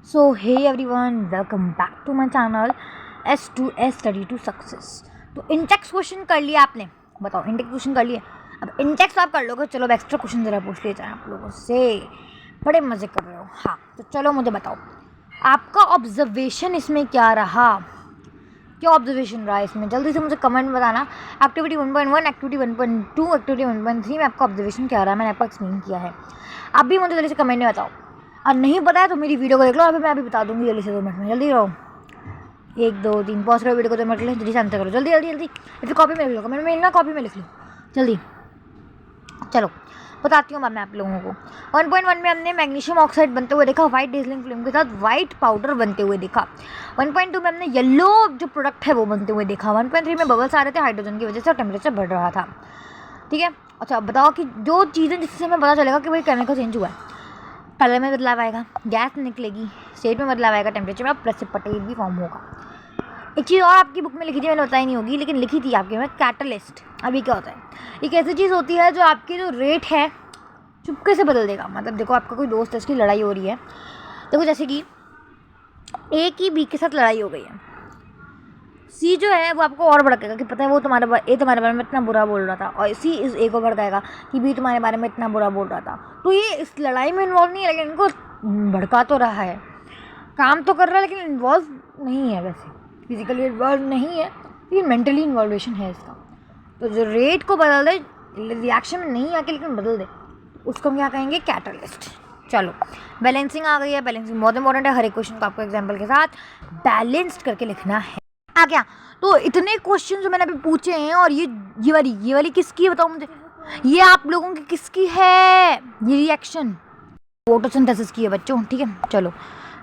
So hey everyone, welcome back to my channel S2S study to success. तो इंटेक्स question कर लिया आपने, बताओ इंटेक्स क्वेश्चन कर लिए। अब इंटेक्स तो आप कर लोगे, चलो अब एक्स्ट्रा क्वेश्चन ज़रा पूछ लिए जाए आप लोगों से, बड़े मज़े कर रहे हो। हाँ तो चलो मुझे बताओ आपका ऑब्जर्वेशन इसमें क्या रहा, क्या ऑब्जर्वेशन रहा इसमें, जल्दी से मुझे कमेंट में बताना। एक्टिविटी 1.1, एक्टिविटी 1.2, एक्टिविटी 1.3 में आपका ऑब्जर्वेशन क्या रहा, मैंने आपको एक्सप्लेन किया है। आप भी मुझे जल्दी से कमेंट में बताओ, और नहीं पता है तो मेरी वीडियो को देख लो, अभी मैं अभी बता दूंगी जल्दी से 2 मिनट में। जल्दी रहो, 1 2 3 पॉज करो वीडियो को, 2 मिनट के लिए जल्दी से आंसर करो, जल्दी जल्दी जल्दी। फिर कॉपी में लिख लो, कमेंट में ना कॉपी में लिख लो जल्दी। चलो बताती हूँ मैं आप लोगों को। 1.1 में हमने मैग्नीशियम ऑक्साइड बनते हुए देखा, वाइट डेजलिंग फिल्म के साथ वाइट पाउडर बनते हुए देखा। 1.2 में हमने येलो जो प्रोडक्ट है वो बनते हुए देखा। 1.3 में बबल्स आ रहे थे हाइड्रोजन की वजह से और टेम्परेचर बढ़ रहा था। ठीक है, अच्छा बताओ कि जो चीज़ें जिससे हमें पता चलेगा कि भाई केमिकल चेंज हुआ है, कलर में बदलाव आएगा, गैस निकलेगी, स्टेट में बदलाव आएगा, टेम्परेचर में, प्रेसिपिटेट भी फॉर्म होगा। एक चीज़ और आपकी बुक में लिखी थी, मैंने बताई नहीं होगी लेकिन लिखी थी आपके में, कैटलिस्ट। अभी क्या होता है, एक ऐसी चीज़ होती है जो आपकी जो रेट है चुपके से बदल देगा। मतलब देखो आपका कोई दोस्त है, उसकी लड़ाई हो रही है, देखो जैसे कि ए की बी के साथ लड़ाई हो गई है, सी जो है वो आपको और भड़केगा कि पता है वो ए तुम्हारे बारे में इतना बुरा बोल रहा था, और सी इस ए को भड़काएगा कि बी तुम्हारे बारे में इतना बुरा बोल रहा था। तो ये इस लड़ाई में इन्वॉल्व नहीं है, लेकिन इनको भड़का तो रहा है, काम तो कर रहा है, लेकिन इन्वॉल्व नहीं है। वैसे फिजिकली इन्वॉल्व नहीं है, लेकिन मेंटली इन्वॉल्वेशन है इसका। तो जो रेट को बदल दे, रिएक्शन में नहीं आके लेकिन बदल दे, उसको हम क्या कहेंगे, कैटलिस्ट। चलो बैलेंसिंग आ गई है, बैलेंसिंग बहुत इंपॉर्टेंट है, हर एक क्वेश्चन को आपको एग्जाम्पल के साथ बैलेंस्ड करके लिखना है। आ गया, तो इतने क्वेश्चन जो मैंने अभी पूछे हैं, और ये वाली किसकी है बताओ मुझे, ये आप लोगों की किसकी है, ये रिएक्शन फोटोसिंथेसिस की है बच्चों। ठीक है चलो,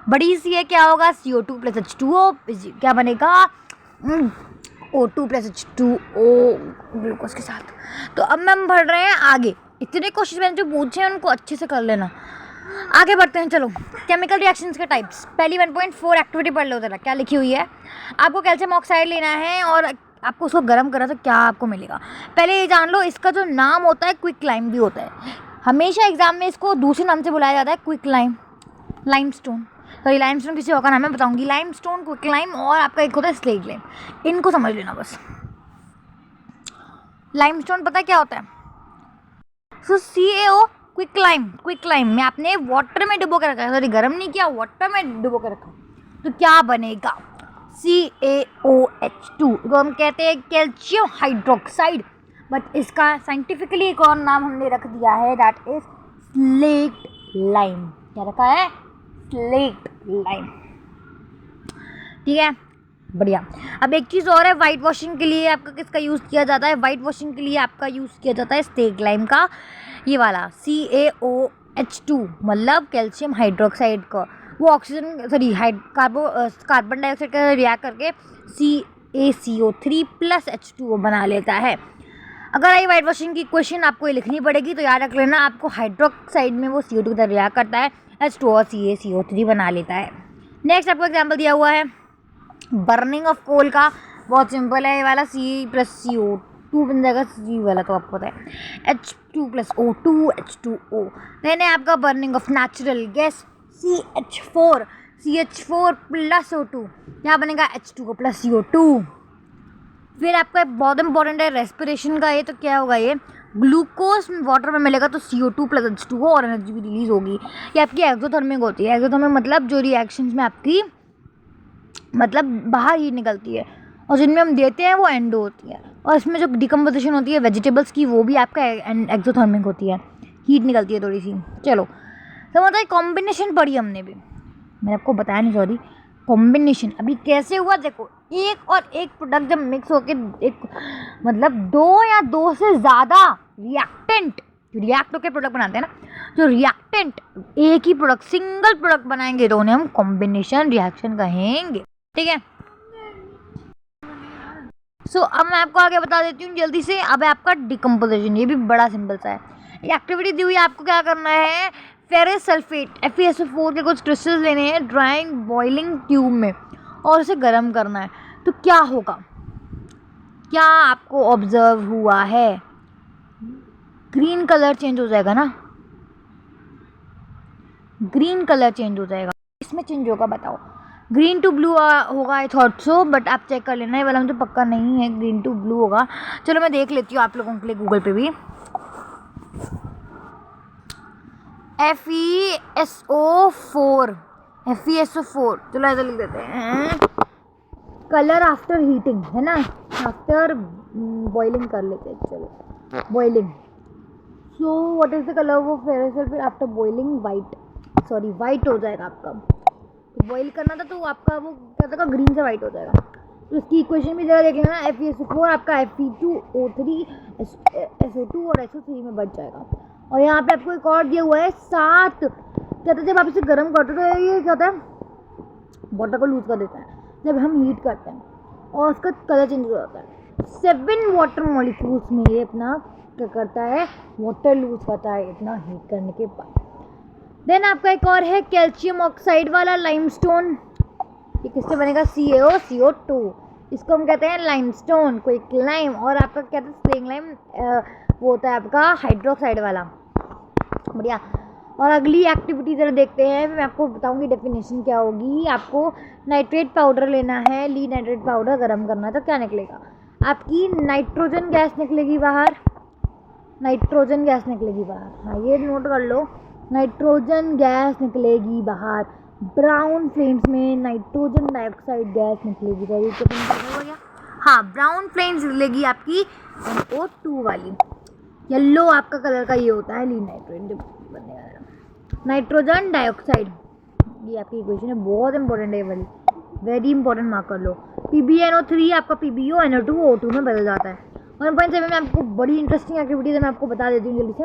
बड़ी सी है, क्या होगा, CO2 + H2O, क्या बनेगा, O2 + H2O ग्लूकोज के साथ। तो अब हम बढ़ रहे हैं आगे, इतने क्वेश्चन मैंने जो पूछे हैं उनको अच्छे से कर लेना। आगे बढ़ते हैं, चलो केमिकल रिएक्शंस के टाइप्स। पहली 1.4 एक्टिविटी पढ़ लो जरा, क्या लिखी हुई है। आपको कैल्शियम ऑक्साइड लेना है और आपको उसको गर्म करा तो क्या आपको मिलेगा। पहले ये जान लो, इसका जो नाम होता है क्विक लाइम भी होता है। हमेशा एग्जाम में इसको दूसरे नाम से बुलाया जाता है, क्विक लाइम, लाइमस्टोन। तो ये लाइमस्टोन किसी और का नाम है, बताऊंगी। लाइमस्टोन, क्विक लाइम, और आपका एक होता है स्लेट लाइम, इनको समझ लेना बस। लाइमस्टोन पता है क्या होता है, सो CaO क्विक लाइम में आपने वाटर में डुबो के रखा है, सॉरी गर्म नहीं किया, वाटर में डुबो के रखा, तो क्या बनेगा, CaOH2 को हम कहते हैं कैल्शियम हाइड्रोक्साइड, बट इसका साइंटिफिकली एक और नाम हमने रख दिया है, दैट इज स्लेट लाइम। क्या रखा है, स्लेट लाइम। ठीक है बढ़िया। अब एक चीज़ और है, वाइट वॉशिंग के लिए आपका किसका यूज़ किया जाता है, वाइट वॉशिंग के लिए आपका यूज़ किया जाता है स्लेट लाइम का, ये वाला CaOH2, मतलब कैल्शियम हाइड्रोक्साइड का। वो ऑक्सीजन सॉरी कार्बन डाइऑक्साइड का रिएक्ट करके CaCO3 + H2O बना लेता है। अगर आई वाइट वॉशिंग की क्वेश्चन आपको ये लिखनी पड़ेगी तो याद रख लेना, आपको हाइड्रोक्साइड में वो CO2 के साथ रिएक्ट करता है, H2O और CaCO3 बना लेता है। नेक्स्ट आपको एग्जाम्पल दिया हुआ है बर्निंग ऑफ कोल का, बहुत सिंपल है, ये वाला C + CO2 बन जाएगा, C वाला तो आपको पता है, H2 + O2 H2O। देन है आपका burning of natural gas, CH4 + O2, क्या बनेगा, H2O + CO2। फिर आपका बहुत इंपॉर्टेंट है रेस्पिरेशन का, ये तो क्या होगा, ये ग्लूकोज वाटर में मिलेगा तो CO2 + H2O और एनर्जी भी रिलीज होगी। ये आपकी एक्सोथर्मिक होती है। एक्सोथर्मिक मतलब जो रिएक्शंस में आपकी मतलब बाहर हीट निकलती है, और जिनमें हम देते हैं वो एंडो होती है, और इसमें जो डिकम्पोजिशन होती है वेजिटेबल्स की, वो भी आपका एक्सोथर्मिक होती है, हीट निकलती है थोड़ी सी। चलो समझ आई, कॉम्बिनेशन पढ़ी हमने भी, मैंने आपको बताया नहीं सॉरी, कॉम्बिनेशन अभी कैसे हुआ, देखो एक और एक प्रोडक्ट जब मिक्स होकर एक मतलब 2 या 2 से ज़्यादा रिएक्टेंट रिएक्ट होकर प्रोडक्ट बनाते हैं ना, जो रिएक्टेंट एक ही प्रोडक्ट सिंगल प्रोडक्ट बनाएंगे तो उन्हें हम कॉम्बिनेशन रिएक्शन कहेंगे। ठीक है, सो अब मैं आपको आगे बता देती हूँ जल्दी से। अब है आपका डिकम्पोजिशन, ये भी बड़ा सिंपल सा है। एक्टिविटी दी हुई है, आपको क्या करना है, फेरस सल्फेट FeSO4 के कुछ क्रिस्टल्स लेने हैं ड्राइंग बॉइलिंग ट्यूब में, और उसे गर्म करना है। तो क्या होगा, क्या आपको ऑब्जर्व हुआ है, ग्रीन कलर चेंज हो जाएगा ना, ग्रीन कलर चेंज हो जाएगा। किस में चेंज होगा बताओ। ग्रीन टू ब्लू होगा आई थॉट सो, बट आप चेक कर लेना, ये वाला मुझे पक्का नहीं है, ग्रीन टू ब्लू होगा। चलो मैं देख लेती हूँ आप लोगों के लिए गूगल पे भी। FeSO4 FeSO4 चलो ऐसा लिख देते हैं। कलर आफ्टर हीटिंग है ना, आफ्टर बॉइलिंग कर लेते हैं, चलो boiling. So what is the colour of ferrous sulphate after boiling? White, sorry white हो जाएगा आपका। तो बॉइल करना था तो आपका वो क्या था, ग्रीन से वाइट हो जाएगा। तो इसकी इक्वेशन भी ज़रा देख लेना, FeSO4 आपका Fe2O3 SO2 और SO3 में बच जाएगा। और यहाँ पे आपको एक और दिया हुआ है 7, कहते हैं जब आप इसे गर्म करते हो तो ये क्या होता है, वाटर को लूज कर देता है जब हम हीट करते हैं और उसका कलर चेंज हो जाता है। 7 वाटर मॉलिक्यूल्स में ये अपना क्या करता है, वाटर लूज करता है इतना हीट करने के बाद। देन आपका एक और है कैल्शियम ऑक्साइड वाला लाइमस्टोन। ये किससे बनेगा? CaCO2। इसको हम कहते हैं लाइमस्टोन, क्विक लाइम। और आपका कहते हैं स्प्रिंग लाइम, वो होता है आपका हाइड्रोक्साइड वाला। बढ़िया। और अगली एक्टिविटी ज़रा देखते हैं, मैं आपको बताऊंगी डेफिनेशन क्या होगी। आपको नाइट्रेट पाउडर लेना है, ली नाइट्रेट पाउडर गर्म करना है तो क्या निकलेगा? आपकी नाइट्रोजन गैस निकलेगी बाहर, नाइट्रोजन गैस निकलेगी बाहर। हाँ ये नोट कर लो, नाइट्रोजन गैस निकलेगी बाहर। ब्राउन फ्लेम्स में नाइट्रोजन डाइऑक्साइड गैस निकलेगी। तो हो गया। हाँ ब्राउन फ्लेम्स निकलेगी आपकी NO2 वाली। येलो आपका कलर का ये होता है ली नाइट्रेट जो बनने वाला नाइट्रोजन डाइऑक्साइड। ये आपकी इक्वेशन है, बहुत इंपॉर्टेंट है ये वाली, वेरी इंपॉर्टेंट, मार्क कर लो। PbNO3 आपका PbO NO2 में बदल जाता है। 1.7 में आपको बड़ी इंटरेस्टिंग एक्टिविटीज है, मैं आपको बता देती हूँ जल्दी से।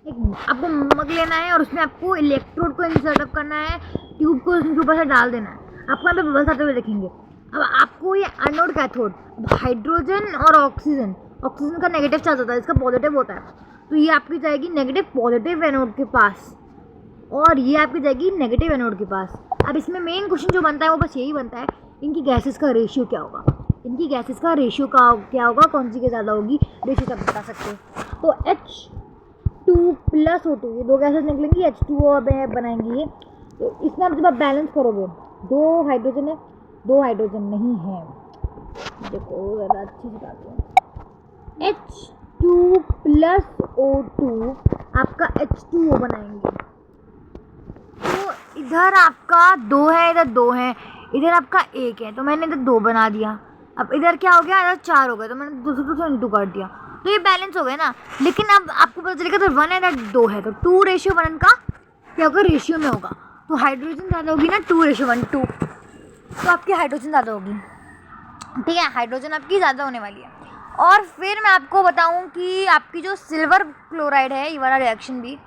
एक आपको मग लेना है और उसमें आपको इलेक्ट्रोड को इंसर्ट अप करना है, ट्यूब को उसके ऊपर से डाल देना है। आपको यहाँ पे बबल्स आते हुए देखेंगे। अब आपको ये एनोड कैथोड, हाइड्रोजन और ऑक्सीजन, ऑक्सीजन का नेगेटिव चार्ज होता है, इसका पॉजिटिव होता है, तो ये आपकी जाएगी नेगेटिव पॉजिटिव एनोड के पास और ये आपकी जाएगी नेगेटिव एनोड के पास। अब इसमें मेन क्वेश्चन जो बनता है वो बस यही बनता है, इनकी गैसेस का रेशियो क्या होगा, इनकी गैसेस का रेशियो का क्या होगा, कौन सी के ज़्यादा होगी, रेशियो सब बता सकते हैं। तो H2 + O2 ये दो गैसेस निकलेंगी, H2O बनाएंगी ये। तो इसमें आप जब आप बैलेंस करोगे, 2 हाइड्रोजन है, 2 हाइड्रोजन नहीं है, देखो ज़रा अच्छी से बात है, H2 + O2 आपका H2O बनाएंगे। तो इधर आपका 2 है, इधर 2 है, इधर आपका 1 है, तो मैंने इधर 2 बना दिया। अब इधर क्या हो गया, इधर 4 हो गए, तो मैंने 2 से इंटू कर दिया, तो ये बैलेंस हो गया ना। लेकिन अब आपको पता चलेगा इधर 1 है, इधर 2 है, तो 2:1 का क्या होगा, रेशियो में होगा। तो हाइड्रोजन ज़्यादा होगी ना, 2:1, 2, तो आपकी हाइड्रोजन ज़्यादा होगी, ठीक है, हाइड्रोजन आपकी ज़्यादा होने वाली है। और फिर मैं आपको बताऊं कि आपकी जो सिल्वर क्लोराइड है, ये वाला रिएक्शन भी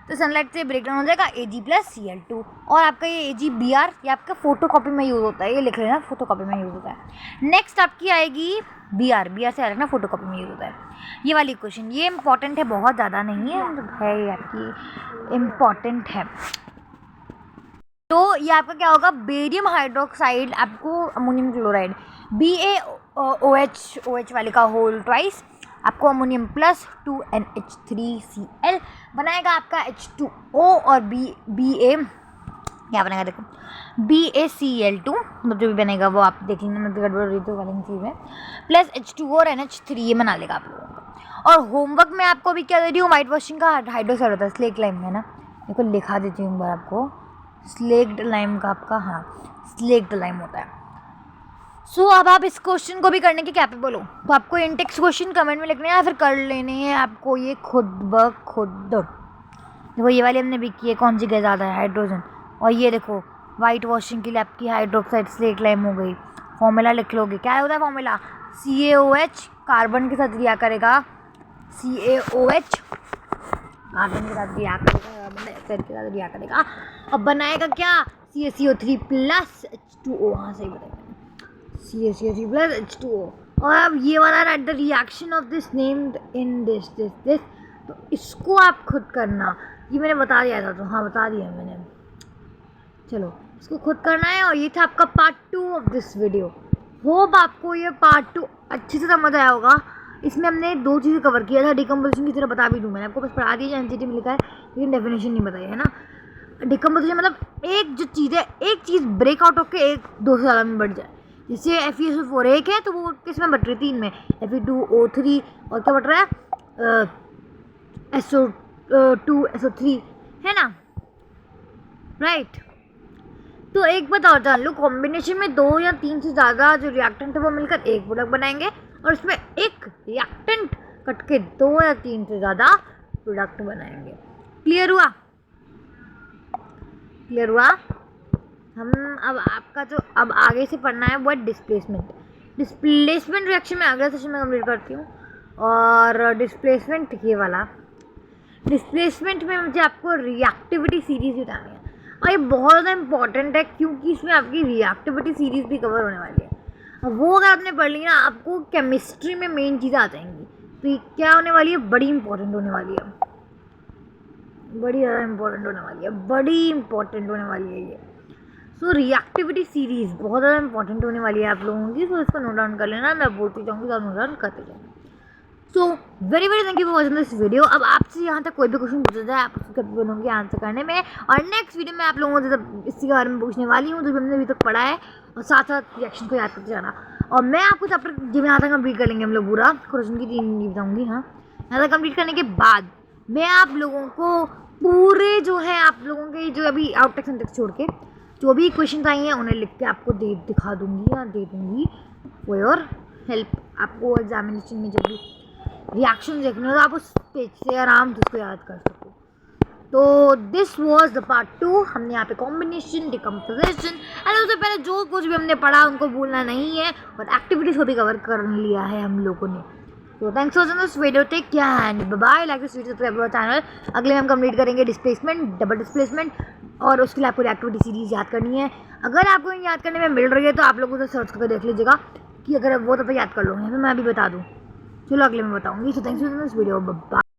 तो सनलाइट से ब्रेक डाउन हो जाएगा, Ag + Cl2। और आपका ये AgBr ये आपका फोटोकॉपी में यूज़ होता है, ये लिख लेना, फोटोकॉपी में यूज़ होता है। नेक्स्ट आपकी आएगी Br से रखना, फोटोकॉपी में यूज़ होता है। ये वाली क्वेश्चन ये इंपॉर्टेंट है, बहुत ज़्यादा नहीं है, ये आपकी इम्पॉर्टेंट है। तो ये आपका क्या होगा, बेरियम हाइड्रोक्साइड, आपको अमोनियम क्लोराइड, BaOH वाले का होल ट्वाइस, आपको अमोनियम + 2NH3Cl बनाएगा आपका H2O और BA क्या बनेगा, देखो BaCl2, मतलब जो भी बनेगा वो आप देख लेना, मैं गड़बड़ रही तो वाली चीज़ है, प्लस H2O और NH3 ये बना लेगा आप लोगों का। और होमवर्क में आपको भी क्या दे रही हूँ, वाइट वॉशिंग का हाइड्रोक्साइड होता है, स्लेक लाइम है ना, देखो लिखा देती हूँ एक बार आपको, स्लेक्ड लाइम का आपका, हाँ स्लेक्ड लाइम होता है। सो अब आप इस क्वेश्चन को भी करने के कैपेबल हो, तो आपको इंटेक्स क्वेश्चन कमेंट में लिखने हैं या फिर कर लेने हैं आपको ये खुद ब खुद। देखो ये वाली हमने भी की है, कौन सी गैस ज़्यादा है, हाइड्रोजन। और ये देखो वाइट वॉशिंग के लिए आपकी हाइड्रोक्साइड स्लेक लाइम हो गई। फॉर्मूला लिख लोगे, क्या होता है फॉर्मूला, CaOH कार्बन के साथ रिया करेगा, CaOH कार्बन के साथ रिया करेगा, कार्बन डाइऑक्साइड के साथ रिया करेगा, अब बनाएगा क्या, CaCO3 + H2O, हाँ सही बताया, CaCO3 + H2O। और अब ये वाला right, the reaction of this named in this, तो इसको आप खुद करना, ये मैंने बता दिया था, तो हाँ बता दिया मैंने, चलो इसको खुद करना है। और ये था आपका part 2 of this video. Hope आपको ये पार्ट 2 अच्छे से समझ आया होगा। इसमें हमने 2 चीज़ें कवर किया था, डिकम्पोजिशन की तरह बता भी दूँ, मैंने आपको बस पढ़ा दिया, MCT में लिखा है, लेकिन डेफिनेशन नहीं बताई है ना। डिकम्पोजिशन मतलब एक जो चीज़ है, एक चीज़ ब्रेकआउट होकर एक दो से ज़्यादा में बढ़ जाए। जैसे FeSO4 एक है तो वो किस में बढ़ रही है, 3 में, Fe2O3 और क्या बढ़ रहा है, SO2 SO3, है ना, राइट। तो एक बात और जान लो, कॉम्बिनेशन में 2 या 3 से ज़्यादा जो रिएक्टेंट है वो मिलकर एक प्रोडक्ट बनाएंगे और उसमें एक रिएक्टेंट कट के 2 या 3 से ज़्यादा प्रोडक्ट बनाएंगे। क्लियर हुआ? क्लियर हुआ? हम अब आपका जो अब आगे से पढ़ना है वो है डिस्प्लेसमेंट। डिस्प्लेसमेंट रिएक्शन में अगले सेशन में कंप्लीट करती हूँ। और डिस्प्लेसमेंट ये वाला, डिस्प्लेसमेंट में मुझे आपको रिएक्टिविटी सीरीज बतानी है और ये बहुत ज़्यादा इंपॉर्टेंट है क्योंकि इसमें आपकी रिएक्टिविटी सीरीज भी कवर होने वाली है। और वो अगर आपने पढ़ ली ना, आपको केमिस्ट्री में मेन चीज़ें आ जाएंगी। तो ये क्या होने वाली है, बड़ी इंपॉर्टेंट होने वाली है, बड़ी ज़्यादा इंपॉर्टेंट होने वाली है, बड़ी इंपॉर्टेंट होने वाली है ये। सो रिएक्टिविटी सीरीज बहुत ज़्यादा इंपॉर्टेंट होने वाली है आप लोगों की। सो इसको नोट डाउन कर लेना, मैं बोलती जाऊँगी तो आप नोट डाउन करते जाएंगे। So very very thank you for watching this video. अब आपसे यहाँ तक कोई भी क्वेश्चन पूछा जाए आप उसको कभी बनोगे आंसर करने में, और नेक्स्ट वीडियो में आप लोगों से इसी के बारे में पूछने वाली हूँ जो हमने अभी तक पढ़ा है, और साथ साथ रिएक्शन को याद करते जाना। और मैं आपको चैप्टर जब यहाँ तक कंप्लीट कर लेंगे हम लोग पूरा, क्वेश्चन की 3 नहीं बताऊँगी, हाँ, यहाँ तक कंप्लीट करने के बाद मैं आप लोगों को पूरे जो है आप लोगों के जो अभी आउटटेक्स इंटेक्स छोड़ के जो भी क्वेश्चन आई हैं उन्हें लिख के आपको दिखा दूँगी या दे दूँगी फॉर योर हेल्प। आपको एग्जामिनेशन में जब भी रिएक्शन देखने हो तो आप उस पेज से आराम से उसको याद कर सको। तो दिस वाज द पार्ट 2। हमने यहाँ पे कॉम्बिनेशन, डिकम्पोजिशन एंड उससे पहले जो कुछ भी हमने पढ़ा उनको भूलना नहीं है, और एक्टिविटीज़ को भी कवर कर लिया है हम लोगों ने। तो thanks for watching this video, take care and bye bye. Like this video, subscribe to channel. अगले में हम कंप्लीट करेंगे डिस्प्लेसमेंट, डबल डिस्प्लेसमेंट, और उसके लिए आपको एक्टिविटी सीरीज याद करनी है। अगर आपको याद करने में मिल रही है तो आप लोगों से सर्च करके देख लीजिएगा कि अगर वो तो याद कर लो, मैं अभी बता दूँ। चलो अगले में बताऊंगी। So thanks for this video, bye.